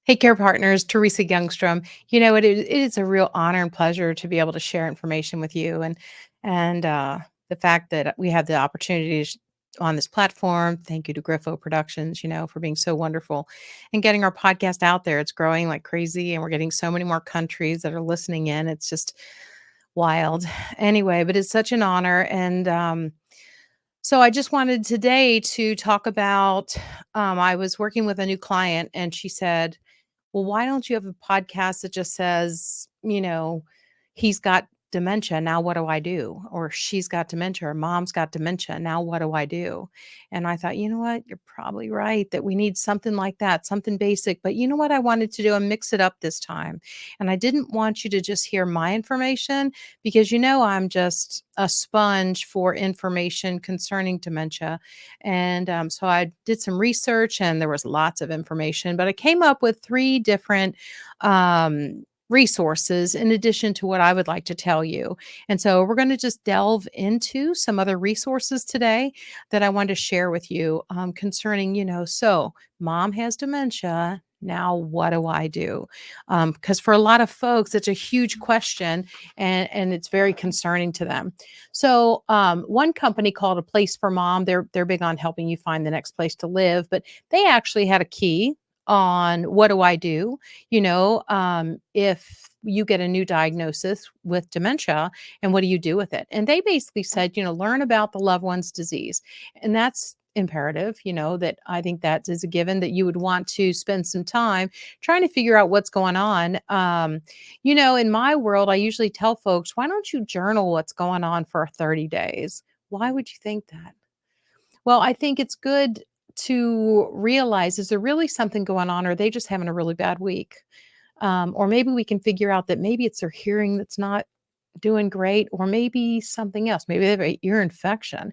Hey, Care Partners, Teresa Youngstrom. It is a real honor and pleasure to be able to share information with you, and the fact that we have the opportunity on this platform. Thank you to Griffo Productions, for being so wonderful and getting our podcast out there. It's growing like crazy, and we're getting so many more countries that are listening in. It's just wild. Anyway, but it's such an honor, and so I just wanted today to talk about. I was working with a new client, and she said, well, why don't you have a podcast that just says, he's got dementia. Now what do I do? Or she's got dementia, or mom's got dementia. Now what do I do? And I thought, you know what? You're probably right that we need something like that, something basic. But you know what I wanted to do? And mix it up this time. And I didn't want you to just hear my information because, I'm just a sponge for information concerning dementia. And so I did some research and there was lots of information, but I came up with three different resources in addition to what I would like to tell you. And so we're going to just delve into some other resources today that I want to share with you concerning, so mom has dementia. Now, what do I do? Because for a lot of folks, it's a huge question and it's very concerning to them. So, one company called A Place for Mom, they're big on helping you find the next place to live, but they actually had a key on what do I do? If you get a new diagnosis with dementia and what do you do with it? And they basically said, learn about the loved one's disease. And that's imperative, that I think that is a given that you would want to spend some time trying to figure out what's going on. In my world, I usually tell folks, why don't you journal what's going on for 30 days? Why would you think that? Well, I think it's good to realize, is there really something going on? Or are they just having a really bad week? Or maybe we can figure out that maybe it's their hearing that's not doing great, or maybe something else. Maybe they have an ear infection.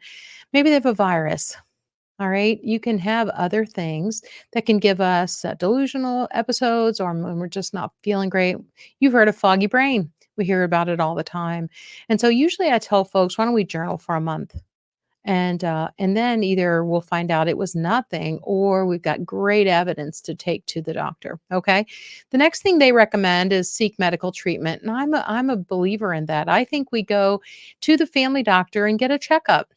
Maybe they have a virus. All right. You can have other things that can give us delusional episodes or when we're just not feeling great. You've heard of foggy brain. We hear about it all the time. And so usually I tell folks, why don't we journal for a month? And then either we'll find out it was nothing or we've got great evidence to take to the doctor. Okay. The next thing they recommend is seek medical treatment. And I'm a believer in that. I think we go to the family doctor and get a checkup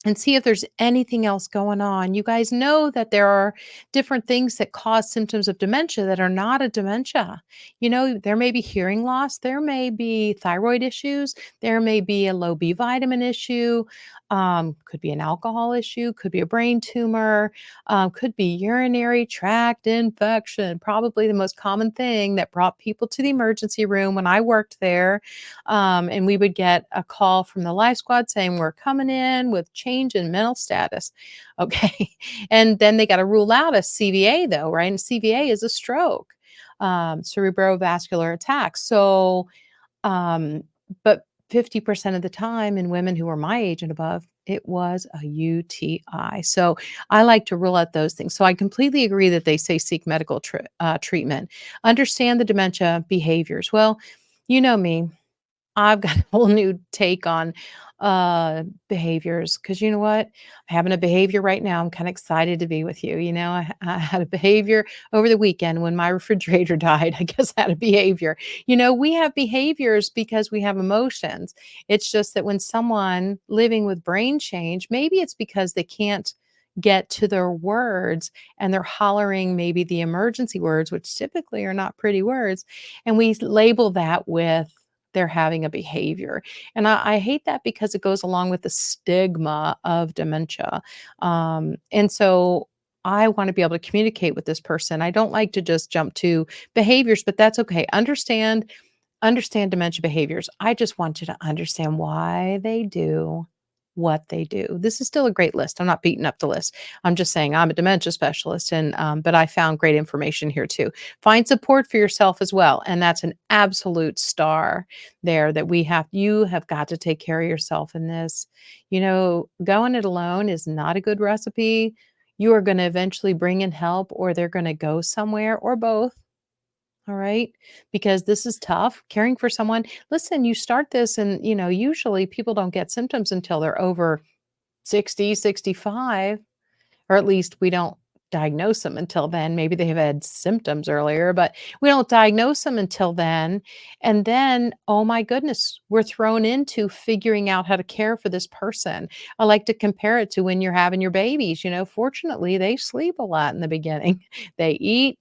and see if there's anything else going on. You guys know that there are different things that cause symptoms of dementia that are not a dementia. There may be hearing loss, there may be thyroid issues, there may be a low B vitamin issue, could be an alcohol issue, could be a brain tumor, could be urinary tract infection. Probably the most common thing that brought people to the emergency room when I worked there. And we would get a call from the Life Squad saying, we're coming in with change in mental status. Okay. And then they got to rule out a CVA though, right? And CVA is a stroke, cerebrovascular attack. So, but 50% of the time in women who are my age and above, it was a UTI. So I like to rule out those things. So I completely agree that they say seek medical treatment. Understand the dementia behaviors. Well, you know me, I've got a whole new take on behaviors because you know what? I'm having a behavior right now. I'm kind of excited to be with you. I had a behavior over the weekend when my refrigerator died. I guess I had a behavior. We have behaviors because we have emotions. It's just that when someone living with brain change, maybe it's because they can't get to their words and they're hollering maybe the emergency words, which typically are not pretty words. And we label that with they're having a behavior. And I hate that because it goes along with the stigma of dementia. And so I want to be able to communicate with this person. I don't like to just jump to behaviors, but that's okay. Understand dementia behaviors. I just want you to understand why they do what they do. This is still a great list. I'm not beating up the list. I'm just saying I'm a dementia specialist, and but I found great information here too. Find support for yourself as well, and that's an absolute star there. That you have got to take care of yourself in this. Going it alone is not a good recipe. You are going to eventually bring in help, or they're going to go somewhere, or both. All right. Because this is tough caring for someone. Listen, you start this and, usually people don't get symptoms until they're over 60, 65, or at least we don't diagnose them until then. Maybe they have had symptoms earlier, but we don't diagnose them until then. And then, oh my goodness, we're thrown into figuring out how to care for this person. I like to compare it to when you're having your babies. Fortunately, they sleep a lot in the beginning. They eat,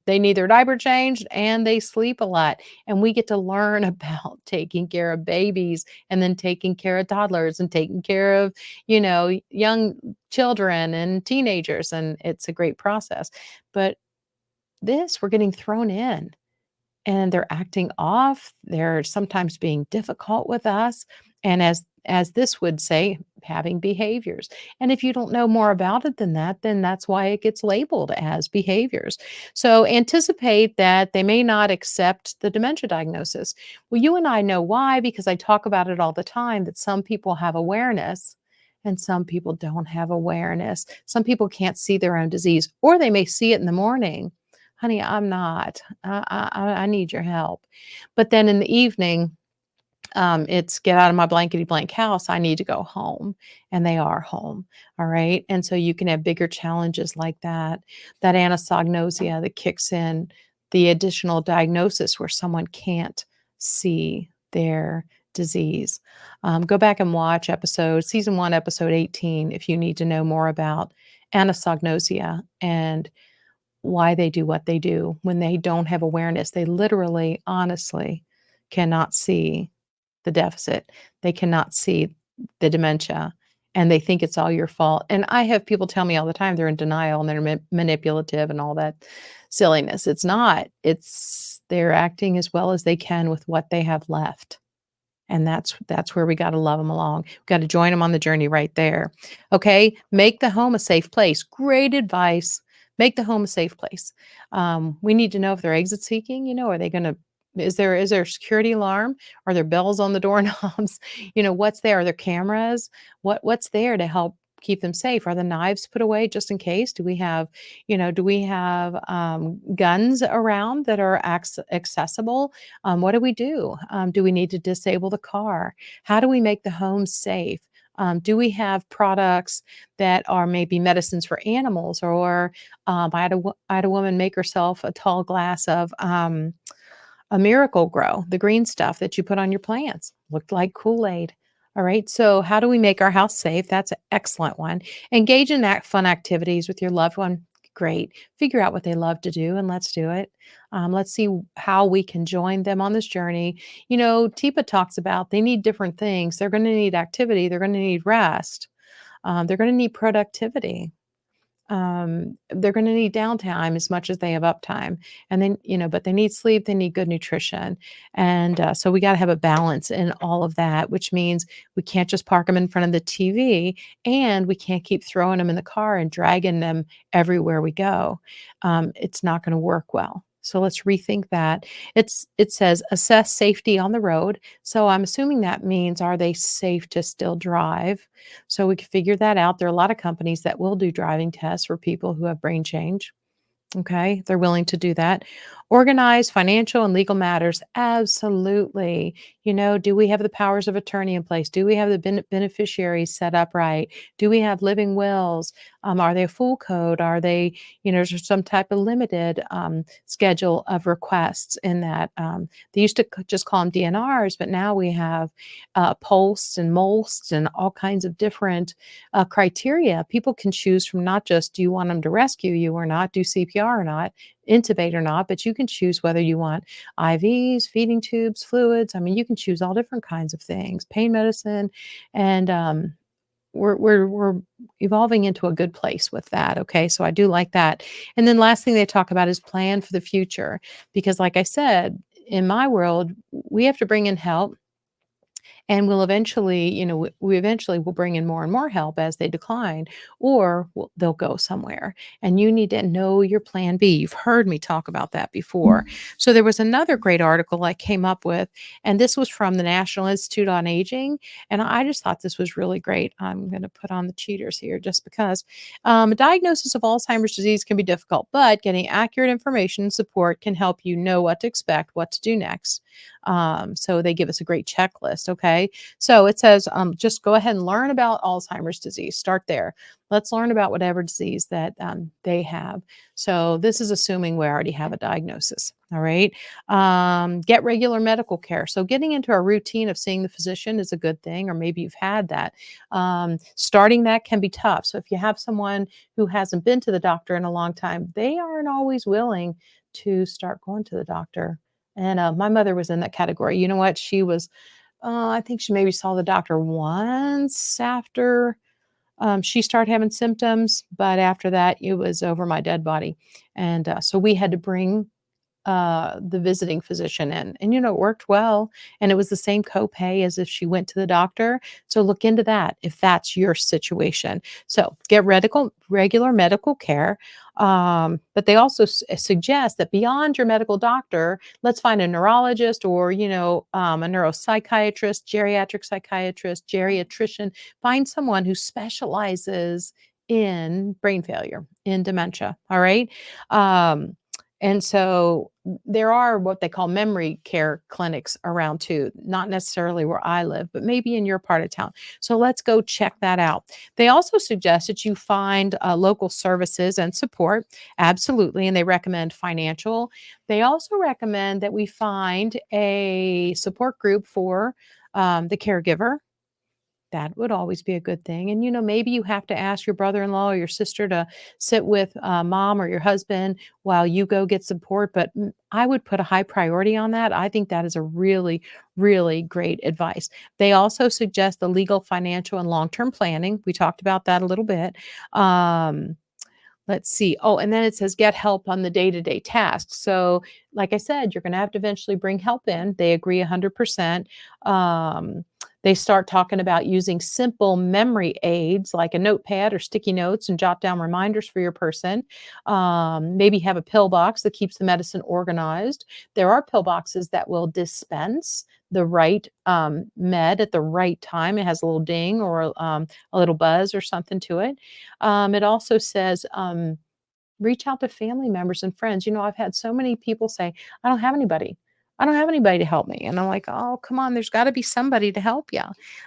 they need their diaper changed, and they sleep a lot. And we get to learn about taking care of babies and then taking care of toddlers and taking care of, young children and teenagers. And it's a great process. But we're getting thrown in and they're acting off. They're sometimes being difficult with us. And as this would say, having behaviors. And if you don't know more about it than that, then that's why it gets labeled as behaviors. So anticipate that they may not accept the dementia diagnosis. Well, you and I know why, because I talk about it all the time, that some people have awareness and some people don't have awareness. Some people can't see their own disease, or they may see it in the morning. Honey, I'm not. I need your help. But then in the evening, it's get out of my blankety blank house. I need to go home. And they are home. All right. And so you can have bigger challenges like that. That anosognosia that kicks in, the additional diagnosis where someone can't see their disease. Go back and watch season 1, episode 18, if you need to know more about anosognosia and why they do what they do when they don't have awareness. They literally, honestly cannot see the deficit. They cannot see the dementia and they think it's all your fault. And I have people tell me all the time they're in denial and they're manipulative and all that silliness. It's not. They're acting as well as they can with what they have left. And that's where we got to love them along. We got to join them on the journey right there. Okay, make the home a safe place. Great advice. Make the home a safe place. We need to know if they're exit seeking. Are they going to? Is there a security alarm? Are there bells on the doorknobs? What's there? Are there cameras? What's there to help keep them safe? Are the knives put away just in case? Do we have guns around that are accessible? What do we do? Do we need to disable the car? How do we make the home safe? Do we have products that are maybe medicines for animals? Or I had a woman make herself a tall glass of a Miracle Grow, the green stuff that you put on your plants. Looked like Kool-Aid. All right. So how do we make our house safe? That's an excellent one. Engage in fun activities with your loved one. Great. Figure out what they love to do and let's do it. Let's see how we can join them on this journey. TIPA talks about they need different things. They're going to need activity. They're going to need rest. They're going to need productivity. They're going to need downtime as much as they have uptime. And then, but they need sleep, they need good nutrition. And so we got to have a balance in all of that, which means we can't just park them in front of the TV and we can't keep throwing them in the car and dragging them everywhere we go. It's not going to work well. So let's rethink that. It says assess safety on the road. So I'm assuming that means, are they safe to still drive? So we can figure that out. There are a lot of companies that will do driving tests for people who have brain change. Okay, they're willing to do that. Organize financial and legal matters. Absolutely. Do we have the powers of attorney in place? Do we have the beneficiaries set up right? Do we have living wills? Are they a full code? Are they, is there some type of limited schedule of requests in that? They used to just call them DNRs, but now we have POLST and MOLST and all kinds of different criteria. People can choose from not just, do you want them to rescue you or not, do CPR or not, intubate or not, but you can choose whether you want IVs, feeding tubes, fluids. I mean, you can choose all different kinds of things, pain medicine, and we're evolving into a good place with that. Okay, so I do like that. And then last thing they talk about is plan for the future, because like I said, in my world, we have to bring in help. And we'll eventually, we eventually will bring in more and more help as they decline, or they'll go somewhere. And you need to know your plan B. You've heard me talk about that before. So there was another great article I came up with, and this was from the National Institute on Aging. And I just thought this was really great. I'm going to put on the cheaters here just because. A diagnosis of Alzheimer's disease can be difficult, but getting accurate information and support can help you know what to expect, what to do next. So they give us a great checklist. Okay. Okay. So it says, just go ahead and learn about Alzheimer's disease. Start there. Let's learn about whatever disease that they have. So this is assuming we already have a diagnosis. All right. Get regular medical care. So getting into a routine of seeing the physician is a good thing, or maybe you've had that. Starting that can be tough. So if you have someone who hasn't been to the doctor in a long time, they aren't always willing to start going to the doctor. And my mother was in that category. You know what? She was, I think she maybe saw the doctor once after she started having symptoms, but after that, it was over my dead body. And so we had to bring the visiting physician in. And, it worked well. And it was the same copay as if she went to the doctor. So look into that if that's your situation. So get regular medical care. But they also suggest that beyond your medical doctor, let's find a neurologist or, a neuropsychiatrist, geriatric psychiatrist, geriatrician. Find someone who specializes in brain failure, in dementia. All right. And so there are what they call memory care clinics around too, not necessarily where I live, but maybe in your part of town. So let's go check that out. They also suggest that you find local services and support. Absolutely. And they recommend financial. They also recommend that we find a support group for the caregiver. That would always be a good thing. And, maybe you have to ask your brother-in-law or your sister to sit with mom or your husband while you go get support. But I would put a high priority on that. I think that is a really, really great advice. They also suggest the legal, financial, and long-term planning. We talked about that a little bit. Let's see. Oh, and then it says get help on the day-to-day tasks. So, like I said, you're going to have to eventually bring help in. They agree 100%. They start talking about using simple memory aids like a notepad or sticky notes and jot down reminders for your person. Maybe have a pill box that keeps the medicine organized. There are pill boxes that will dispense the right med at the right time. It has a little ding or a little buzz or something to it. It also says, reach out to family members and friends. I've had so many people say, I don't have anybody. I don't have anybody to help me. And I'm like, oh, come on, there's got to be somebody to help you.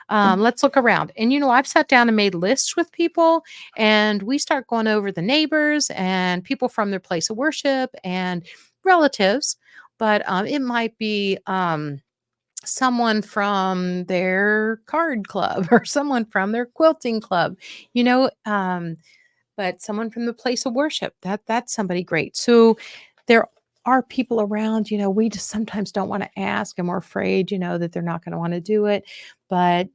Let's look around. And, I've sat down and made lists with people, and we start going over the neighbors and people from their place of worship and relatives. But it might be someone from their card club or someone from their quilting club, you know, um, but someone from the place of worship, that's somebody great. So there are people around, we just sometimes don't want to ask and we're afraid, that they're not going to want to do it. But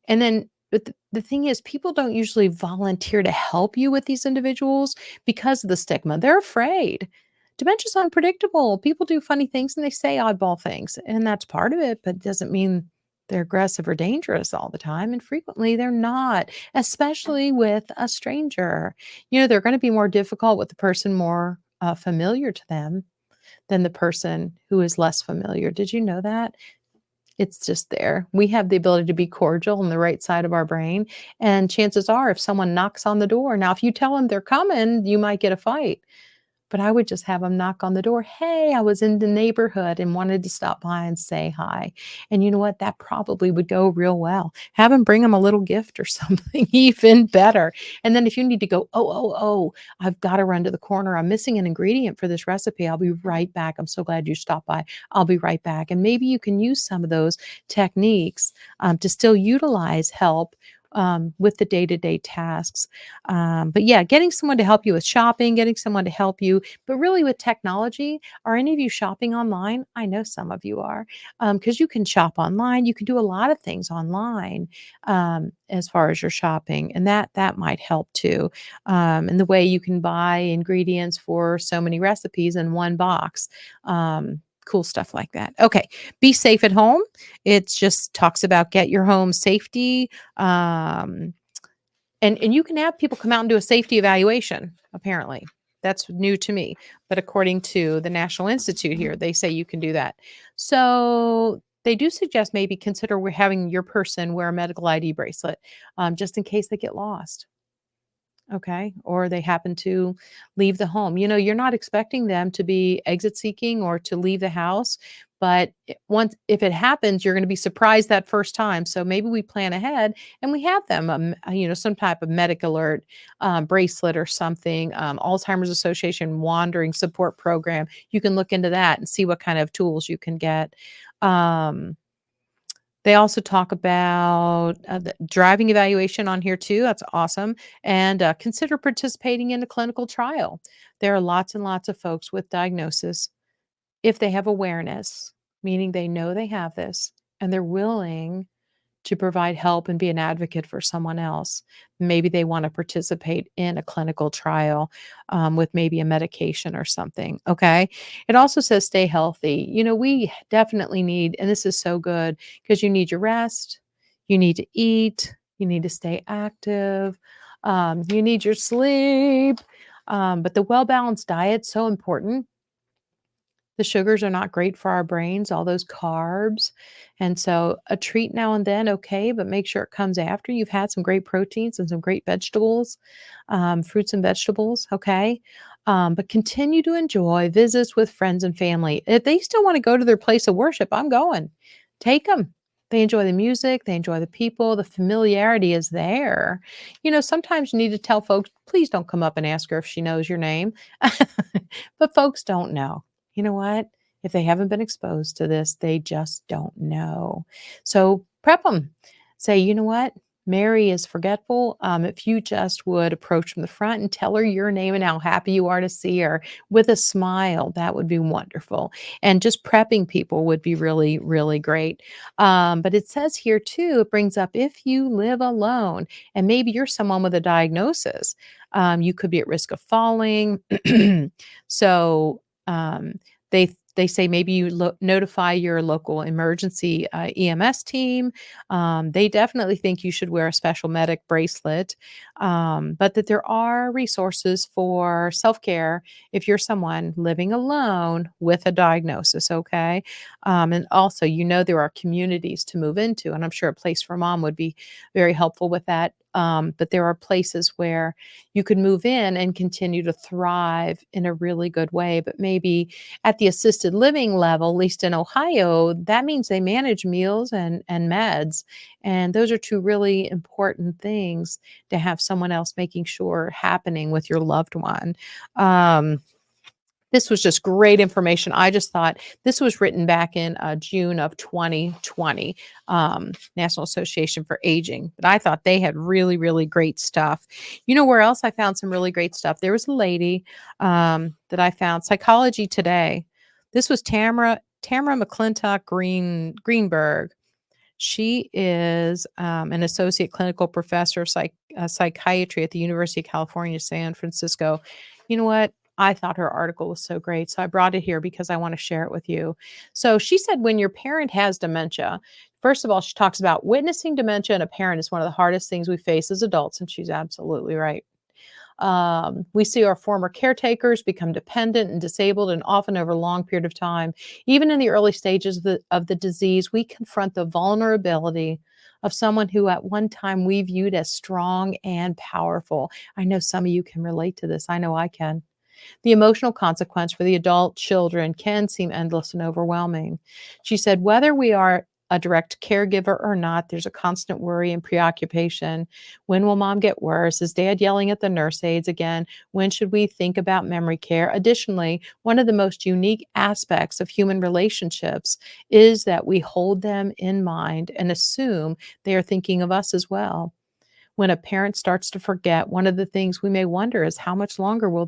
but the thing is, people don't usually volunteer to help you with these individuals because of the stigma. They're afraid. Dementia's unpredictable. People do funny things and they say oddball things, and that's part of it, but it doesn't mean they're aggressive or dangerous all the time. And frequently they're not, especially with a stranger. They're going to be more difficult with the person more familiar to them than the person who is less familiar. Did you know that? It's just there. We have the ability to be cordial on the right side of our brain. And chances are, if someone knocks on the door, now, if you tell them they're coming, you might get a fight. But I would just have them knock on the door. Hey, I was in the neighborhood and wanted to stop by and say hi. And you know what? That probably would go real well. Have them bring them a little gift or something, even better. And then if you need to go, oh, I've got to run to the corner. I'm missing an ingredient for this recipe. I'll be right back. I'm so glad you stopped by. I'll be right back. And maybe you can use some of those techniques to still utilize help with the day-to-day tasks. But yeah, getting someone to help you with shopping, getting someone to help you, but really with technology. Are any of you shopping online? I know some of you are, because you can shop online. You can do a lot of things online as far as your shopping, and that might help too. And the way you can buy ingredients for so many recipes in one box. Cool stuff like that. Okay. Be safe at home. It just talks about get your home safety. And you can have people come out and do a safety evaluation, apparently. That's new to me. But according to the National Institute here, they say you can do that. So they do suggest maybe consider having your person wear a medical ID bracelet just in case they get lost. Okay. Or they happen to leave the home. You're not expecting them to be exit seeking or to leave the house, but once if it happens, you're going to be surprised that first time. So maybe we plan ahead and we have them, some type of medic alert bracelet or something. Alzheimer's Association wandering support program. You can look into that and see what kind of tools you can get. Um, they also talk about the driving evaluation on here too. That's awesome. And consider participating in a clinical trial. There are lots and lots of folks with diagnosis if they have awareness, meaning they know they have this and they're willing to provide help and be an advocate for someone else. Maybe they want to participate in a clinical trial with maybe a medication or something. Okay. It also says stay healthy. We definitely need, and this is so good because you need your rest, you need to eat, you need to stay active, you need your sleep. But the well balanced diet so important. The sugars are not great for our brains, all those carbs. And so a treat now and then, okay, but make sure it comes after you've had some great proteins and some great vegetables, fruits and vegetables, okay? But continue to enjoy visits with friends and family. If they still want to go to their place of worship, I'm going. Take them. They enjoy the music, they enjoy the people, the familiarity is there. Sometimes you need to tell folks, please don't come up and ask her if she knows your name. But folks don't know. You know what? If they haven't been exposed to this, they just don't know. So prep them. Say, you know what? Mary is forgetful. If you just would approach from the front and tell her your name and how happy you are to see her with a smile, that would be wonderful. And just prepping people would be really, really great. But it says here too, it brings up if you live alone and maybe you're someone with a diagnosis, you could be at risk of falling. So, they say maybe you notify your local emergency EMS team. They definitely think you should wear a special medic bracelet, but that there are resources for self care if you're someone living alone with a diagnosis. Okay, and also there are communities to move into, and I'm sure a place for mom would be very helpful with that. But there are places where you could move in and continue to thrive in a really good way. But maybe at the assisted living level, at least in Ohio, that means they manage meals and meds. And those are two really important things to have someone else making sure happening with your loved one. This was just great information. I just thought this was written back in June of 2020, National Association for Aging. But I thought they had really, really great stuff. You know where else I found some really great stuff? There was a lady that I found, Psychology Today. This was Tamara McClintock Greenberg. She is an associate clinical professor of psychiatry at the University of California, San Francisco. You know what? I thought her article was so great. So I brought it here because I want to share it with you. So she said, when your parent has dementia, first of all, she talks about witnessing dementia in a parent is one of the hardest things we face as adults. And she's absolutely right. We see our former caretakers become dependent and disabled, and often over a long period of time. Even in the early stages of the disease, we confront the vulnerability of someone who at one time we viewed as strong and powerful. I know some of you can relate to this. I know I can. The emotional consequence for the adult children can seem endless and overwhelming. She said, whether we are a direct caregiver or not, there's a constant worry and preoccupation. When will mom get worse? Is dad yelling at the nurse aides again? When should we think about memory care? Additionally, one of the most unique aspects of human relationships is that we hold them in mind and assume they are thinking of us as well. When a parent starts to forget, one of the things we may wonder is how much longer will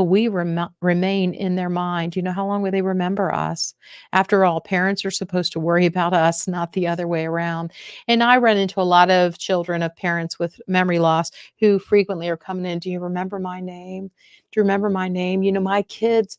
we remain in their mind? How long will they remember us? After all, parents are supposed to worry about us, not the other way around. And I run into a lot of children of parents with memory loss who frequently are coming in. Do you remember my name? Do you remember my name? My kids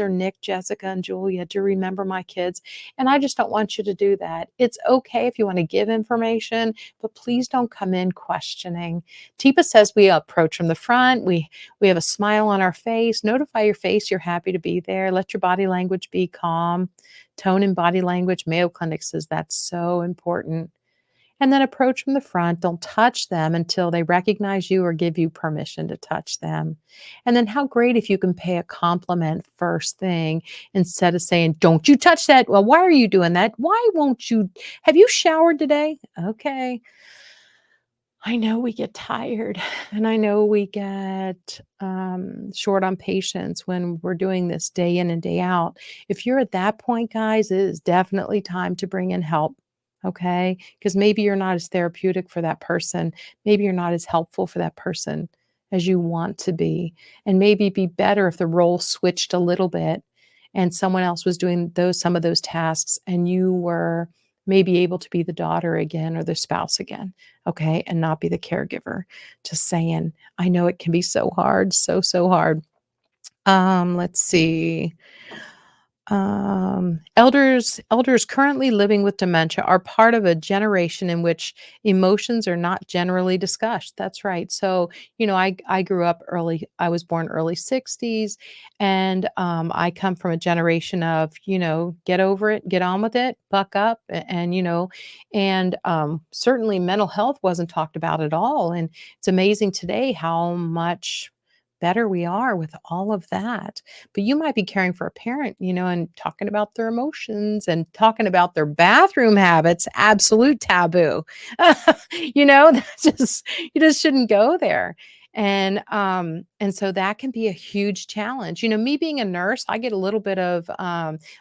are Nick, Jessica, and Julia. Do you remember my kids? And I just don't want you to do that. It's okay if you want to give information, but please don't come in questioning. Teepa says we approach from the front. We have a smile on our face. Notify your face you're happy to be there. Let your body language be calm. Tone and body language. Mayo Clinic says that's so important. and then approach from the front. Don't touch them until they recognize you or give you permission to touch them. And then how great if you can pay a compliment first thing instead of saying, "Don't you touch that." "Well, why are you doing that?" "Why won't you have you showered today?" "Okay." I know we get tired and I know we get short on patience when we're doing this day in and day out. If you're at that point, guys, it is definitely time to bring in help. Okay. Because maybe you're not as therapeutic for that person. Maybe you're not as helpful for that person as you want to be. And maybe it'd be better if the role switched a little bit and someone else was doing some of those tasks and you were maybe able to be the daughter again or the spouse again. Okay, and not be the caregiver. Just saying, I know it can be so hard, so hard. Let's see. Elders currently living with dementia are part of a generation in which emotions are not generally discussed. That's right. So, I grew up early. I was born early 60s, and I come from a generation of, get over it, get on with it, buck up, and certainly mental health wasn't talked about at all. And it's amazing today how much better we are with all of that. But you might be caring for a parent, and talking about their emotions and talking about their bathroom habits, absolute taboo. That's just you just shouldn't go there. And so that can be a huge challenge. Me being a nurse, I get a little bit of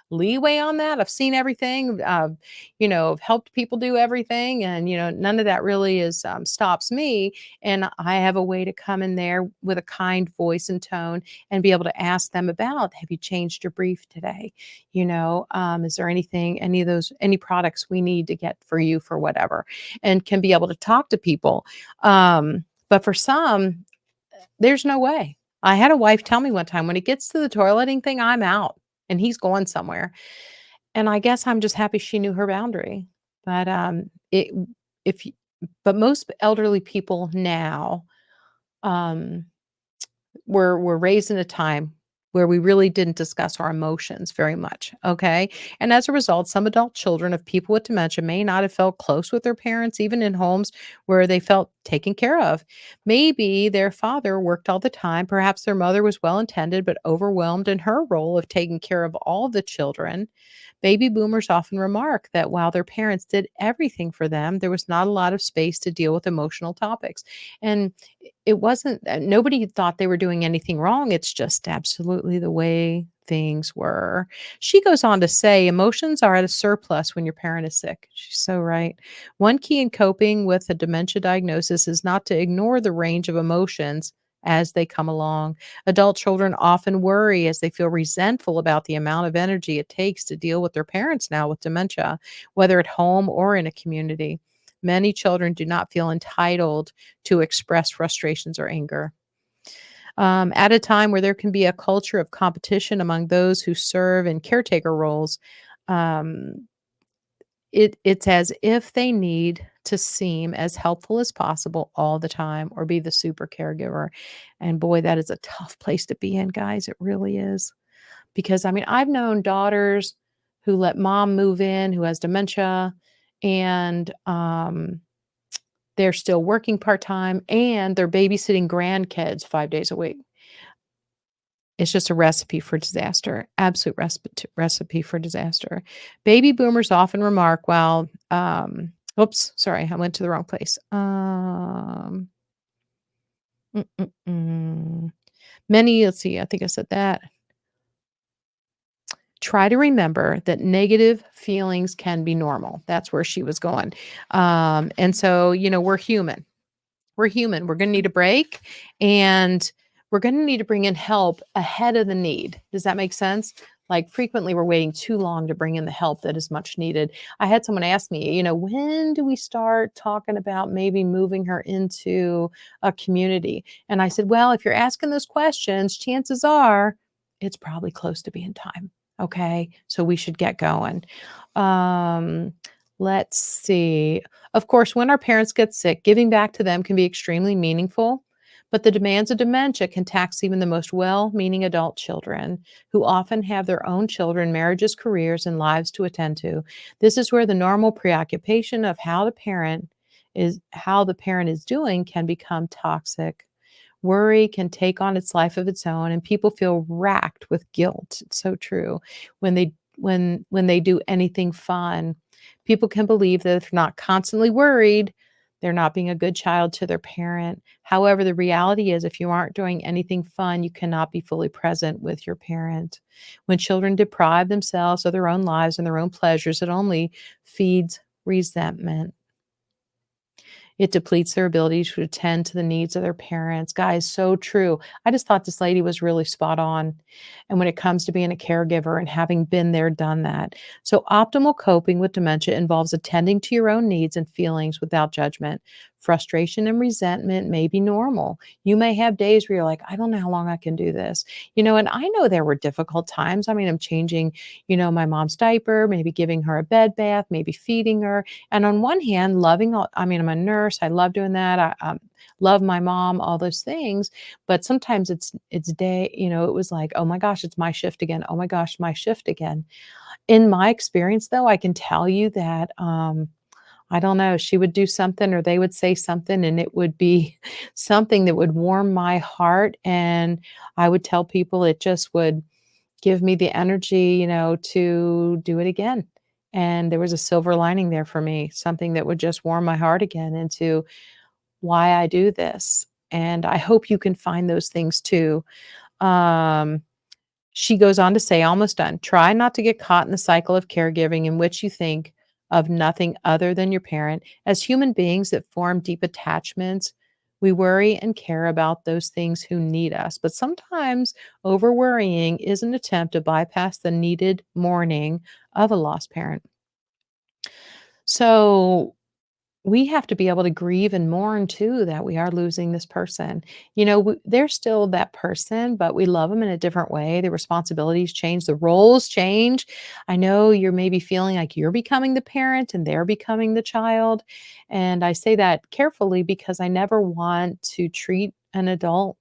leeway on that. I've seen everything, I've helped people do everything, and none of that really is stops me. And I have a way to come in there with a kind voice and tone and be able to ask them about, have you changed your brief today? Is there any products we need to get for you for whatever? And can be able to talk to people. But for some, there's no way. I had a wife tell me one time, when it gets to the toileting thing, I'm out and he's going somewhere. And I guess I'm just happy she knew her boundary. But it if y- but most elderly people now, um, were raised in a time where we really didn't discuss our emotions very much, okay? And as a result, some adult children of people with dementia may not have felt close with their parents, even in homes where they felt taken care of. Maybe their father worked all the time. Perhaps their mother was well intended but overwhelmed in her role of taking care of all the children. Baby boomers often remark that while their parents did everything for them, there was not a lot of space to deal with emotional topics. And it wasn't nobody thought they were doing anything wrong. It's just absolutely the way things were. She goes on to say, emotions are at a surplus when your parent is sick. She's so right. One key in coping with a dementia diagnosis is not to ignore the range of emotions as they come along. Adult children often worry as they feel resentful about the amount of energy it takes to deal with their parents now with dementia, whether at home or in a community. Many children do not feel entitled to express frustrations or anger. At a time where there can be a culture of competition among those who serve in caretaker roles, um, it's as if they need to seem as helpful as possible all the time or be the super caregiver. And boy, that is a tough place to be in, guys. It really is. Because I mean, I've known daughters who let mom move in who has dementia, and they're still working part-time and they're babysitting grandkids 5 days a week. It's just a recipe for disaster, absolute recipe for disaster. Baby boomers often remark, well, oops, sorry, I went to the wrong place. Mm, mm, mm. Many, let's see, I think I said that. Try to remember that negative feelings can be normal. That's where she was going. And so, we're human. We're human. We're gonna need a break, and we're gonna need to bring in help ahead of the need. Does that make sense? Like, frequently, we're waiting too long to bring in the help that is much needed. I had someone ask me, "When do we start talking about maybe moving her into a community?" And I said, "Well, if you're asking those questions, chances are it's probably close to being time, okay? So we should get going." Um, let's see. Of course, when our parents get sick, giving back to them can be extremely meaningful, But the demands of dementia can tax even the most well meaning adult children who often have their own children, marriages, careers, and lives to attend to. This is where the normal preoccupation of how the parent is doing can become toxic. Worry can take on its life of its own, and people feel racked with guilt. It's so true. When they do anything fun, people can believe that if they're not constantly worried, they're not being a good child to their parent. However, the reality is if you aren't doing anything fun, you cannot be fully present with your parent. When children deprive themselves of their own lives and their own pleasures, it only feeds resentment. It depletes their ability to attend to the needs of their parents. Guys, so true. I just thought this lady was really spot on. And when it comes to being a caregiver and having been there, done that. So, optimal coping with dementia involves attending to your own needs and feelings without judgment. Frustration and resentment may be normal. You may have days where you're like, I don't know how long I can do this. And I know there were difficult times. I mean, I'm changing, my mom's diaper, maybe giving her a bed bath, maybe feeding her. And on one hand, I'm a nurse. I love doing that. I love my mom, all those things. But sometimes it's day, it was like, oh my gosh, it's my shift again. Oh my gosh, my shift again. In my experience, though, I can tell you that I don't know, she would do something or they would say something and it would be something that would warm my heart. And I would tell people it just would give me the energy, to do it again. And there was a silver lining there for me, something that would just warm my heart again into why I do this. And I hope you can find those things too. Um, she goes on to say, almost done. Try not to get caught in the cycle of caregiving in which you think of nothing other than your parent. As human beings that form deep attachments, we worry and care about those things who need us. But sometimes over worrying is an attempt to bypass the needed mourning of a lost parent. So we have to be able to grieve and mourn too that we are losing this person. They're still that person, but we love them in a different way. The responsibilities change, the roles change. I know you're maybe feeling like you're becoming the parent and they're becoming the child. And I say that carefully because I never want to treat an adult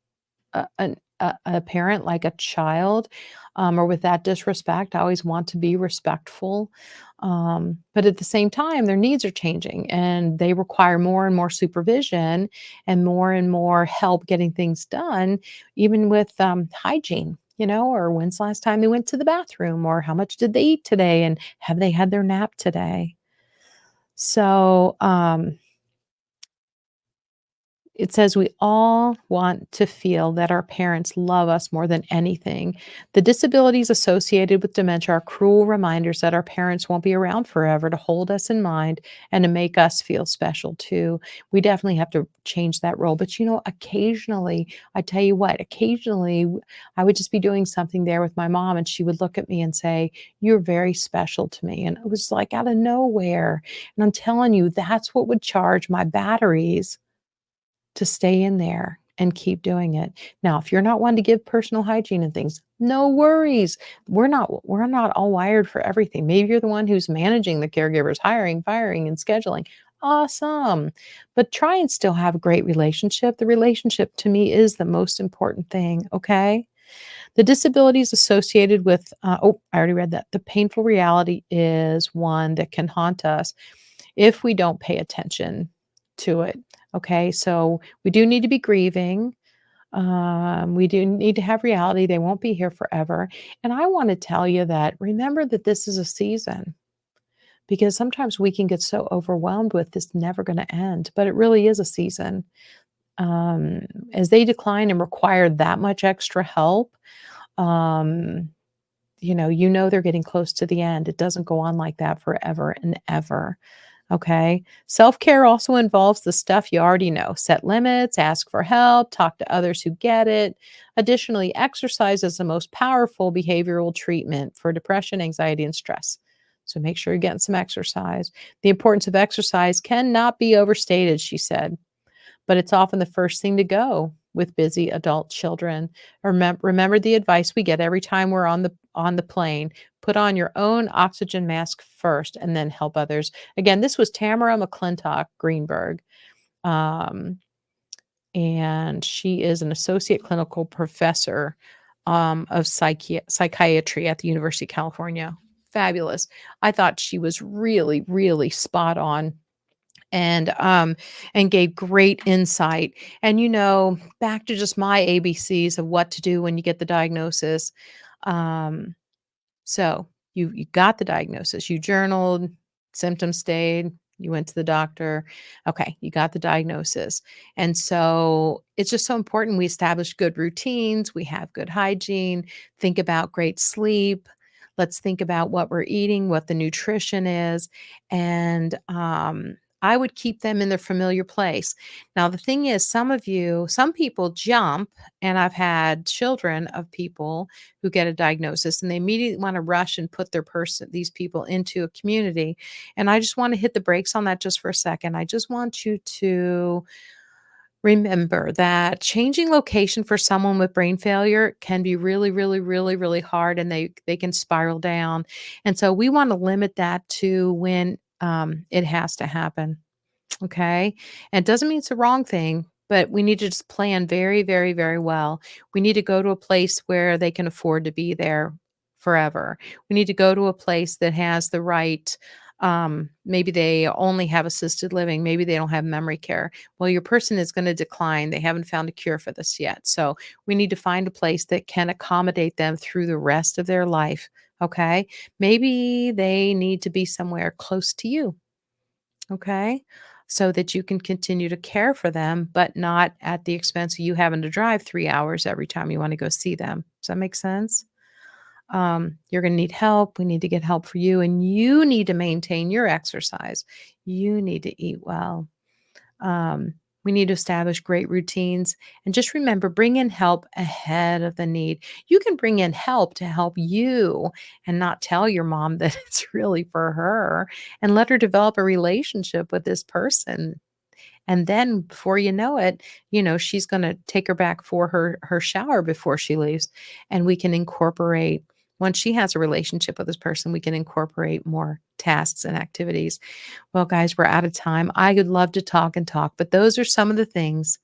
a parent like a child, or with that disrespect. I always want to be respectful. But at the same time, their needs are changing and they require more and more supervision and more help getting things done, even with hygiene. Or when's the last time they went to the bathroom, or how much did they eat today, and have they had their nap today? So, it says we all want to feel that our parents love us more than anything. The disabilities associated with dementia are cruel reminders that our parents won't be around forever to hold us in mind and to make us feel special too. We definitely have to change that role. But occasionally, I tell you what, I would just be doing something there with my mom and she would look at me and say, "You're very special to me." And it was like out of nowhere. And I'm telling you, that's what would charge my batteries to stay in there and keep doing it. Now, if you're not one to give personal hygiene and things, no worries. We're not all wired for everything. Maybe you're the one who's managing the caregivers, hiring, firing, and scheduling. Awesome. But try and still have a great relationship. The relationship to me is the most important thing, okay? The disabilities associated with, I already read that. The painful reality is one that can haunt us if we don't pay attention to it. Okay, so we do need to be grieving. We do need to have reality. They won't be here forever. And I want to tell you that remember that this is a season because sometimes we can get so overwhelmed with this never going to end, but it really is a season. Um, as they decline and require that much extra help, um, they're getting close to the end. It doesn't go on like that forever and ever. Okay. Self care also involves the stuff you already know: set limits, ask for help, talk to others who get it. Additionally, exercise is the most powerful behavioral treatment for depression, anxiety, and stress. So make sure you're getting some exercise. The importance of exercise cannot be overstated, she said, but it's often the first thing to go with busy adult children. Remember the advice we get every time we're on the plane. Put on your own oxygen mask first and then help others. Again, this was Tamara McClintock Greenberg. Um, and she is an associate clinical professor of psychiatry at the University of California. Fabulous. I thought she was really, really spot on and gave great insight. And back to just my ABCs of what to do when you get the diagnosis. Um, so you got the diagnosis, you journaled, symptoms stayed, you went to the doctor. Okay, you got the diagnosis. And so it's just so important we establish good routines, we have good hygiene, think about great sleep. Let's think about what we're eating, what the nutrition is, and I would keep them in their familiar place. Now, the thing is, some people jump, and I've had children of people who get a diagnosis and they immediately want to rush and put these people into a community. And I just want to hit the brakes on that just for a second. I just want you to remember that changing location for someone with brain failure can be really, really, really, really hard, and they can spiral down. And so we want to limit that to when it has to happen. Okay. And it doesn't mean it's the wrong thing, but we need to just plan very, very, very well. We need to go to a place where they can afford to be there forever. We need to go to a place that has the right, maybe they only have assisted living, maybe they don't have memory care. Well, your person is going to decline. They haven't found a cure for this yet. So we need to find a place that can accommodate them through the rest of their life. Okay. Maybe they need to be somewhere close to you. Okay. So that you can continue to care for them, but not at the expense of you having to drive 3 hours every time you want to go see them. Does that make sense? You're going to need help. We need to get help for you, and you need to maintain your exercise. You need to eat well. Um, we need to establish great routines, and just remember, bring in help ahead of the need. You can bring in help to help you and not tell your mom that it's really for her, and let her develop a relationship with this person. And then before you know it, she's going to take her back for her shower before she leaves. And we can incorporate, once she has a relationship with this person, we can incorporate more tasks and activities. Well, guys, we're out of time. I would love to talk and talk, but those are some of the things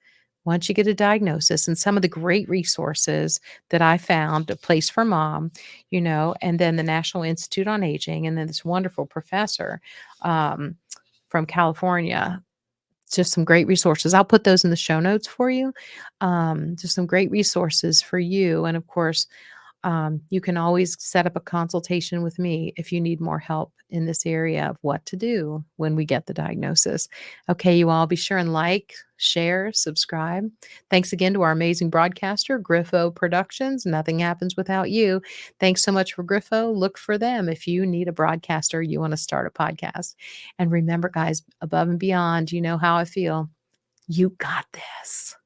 once you get a diagnosis, and some of the great resources that I found, a place for mom, and then the National Institute on Aging, and then this wonderful professor um, from California. Just some great resources. I'll put those in the show notes for you. Just some great resources for you. And of course, you can always set up a consultation with me if you need more help in this area of what to do when we get the diagnosis. Okay, you all be sure and like, share, subscribe. Thanks again to our amazing broadcaster, Griffo Productions. Nothing happens without you. Thanks so much for Griffo. Look for them if you need a broadcaster, you want to start a podcast. And remember, guys, above and beyond, you know how I feel. You got this.